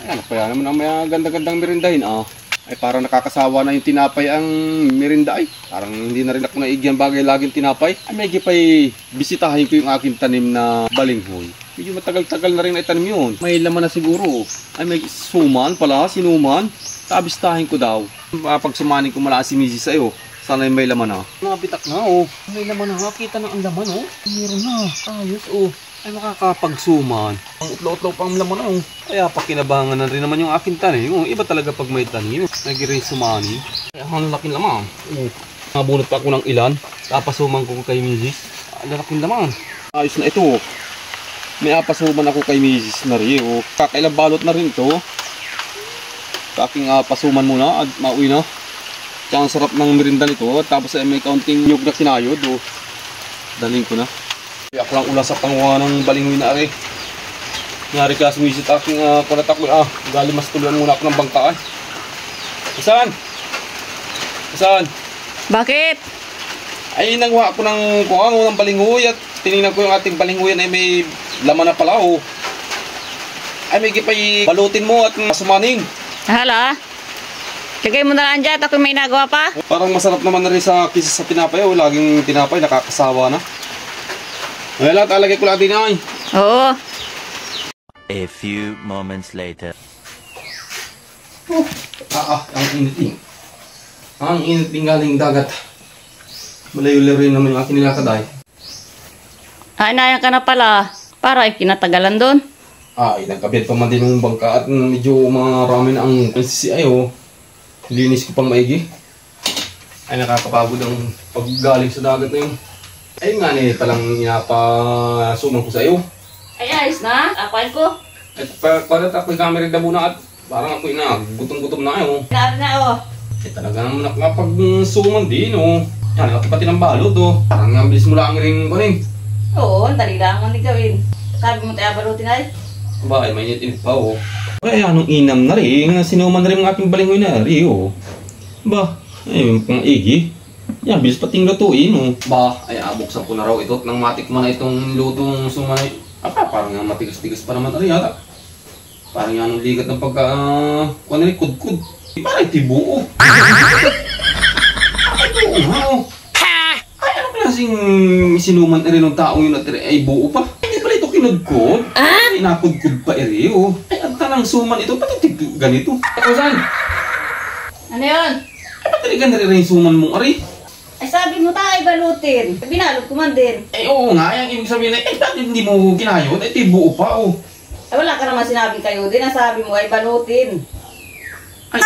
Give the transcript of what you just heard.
Ay, ano kaya naman ang may ganda-gandang merindahin, ah. Ay, parang nakakasawa na yung tinapay ang merinda, ay. Parang hindi na rin ako naigyan bagay laging tinapay. Ay, may gipay bisitahin ko yung aking tanim na balinghoy. Medyo matagal-tagal na rin ay tanim yun. May laman na siguro. Ay, may suman pala, sinuman. Tabistahin ko daw. Pag sumanin ko mala si Mrs. sa'yo, sana may laman na. Nabitak na, oh. May laman na, kita na ang laman, oh. Meron na, ayos, oh. Ay, makakapagsuman. Ang utlaw-utlaw pa ang laman, oh. Kaya pakinabangan na rin naman yung aking tanim. Oh, iba talaga pag may tanim. Nag-rin sumani. Kaya ang laking laman. Oh. Nabunot pa ako ng ilan. Tapasuman ko kay Mrs. Ang laking laman. Ayos na ito, oh. May apasuman ako kay Mrs. na rin, oh. Kakailang balot na rin ito. Kaking pasuman muna at mauwi na. Tsaka ang sarap ng merinda nito. Tapos ay may kaunting nyug na sinayod, oh. Daling ko na. Ako lang ulas sa panguha ng balinghoy na ari. Ngari ka sumisit aking kulat ako. Gali mas tuluan muna ako ng bangkaan. Saan? Saan? Bakit? Ay nangwa ako ng kuha ng balinghoy at tinignan ko yung ating balinghoy ay may laman na pala, oh. Ay may gipay balutin mo at sumanin. Hala? Lagay mo na lang dyan at ako may nagawa pa. Parang masarap naman na rin sa kisa sa tinapay, oh. Laging tinapay, nakakasawa na. Wala, talagay ko lang din ay. Oo. A few moments later. Ang init eh. Ang init din galing dagat. Malayo-layo rin naman yung aking nilakad ay. Inayan ka na pala. Para ikinatagalan doon. Ay, nagkabit pa man din yung bangka at medyo marami na ang NCCI, oh. Linis ko pang maigi. Ay, nakakapagod ang paggaling sa dagat na yun. Ay nga ni talang inapasuman ko sa iyo. Ay, ayos na. Apain ko. At parang ako'y camera na muna at parang ako'y na gutom-gutom na ayo. Naari na, oh. Eh talaga naman nakapagsuman din, oh. Yan, nakapati pati ng balot, oh. Parang nga bilis mo lang rin kuning. Oo, ang dali lang ang gawin. Sabi mo tayo balutin ay. Ba, ay may init pa, oh. Ay, anong inam na rin. Sinuman na rin ang aking balinghoy na rin, oh. Ba, ay pang igi. Yan, bilis pating lutuin, oh. Ba, ay abuksan ko na raw ito. Nang matikman na itong lutong sumanay. Parang nga matigas-tigas pa naman rin yata. Parang yan ang ligat ng pagka... Kung ano rin, kud-kud. Parang itibuo. Ay, buo nga, oh. Ay, ano klaseng sinuman na rin ng taong yun at ay buo pa. Hindi pala ito kinudkod. Ay, nakud-kud pa rin, oh. Ay, ang tanang suman ito, pati ganito. Ako saan? Ano yun? Ay, pati ganito rin yung suman mong ari. Ay, sabi mo tayo balutin. Binalot ko man din. Eh, oo nga. Yung ibig sabihin na, bakit hindi mo kinayod? Eh, tibuo pa, oh. Ay, wala ka naman sinabing kayo din. Ang sabi mo ay balutin. Ay,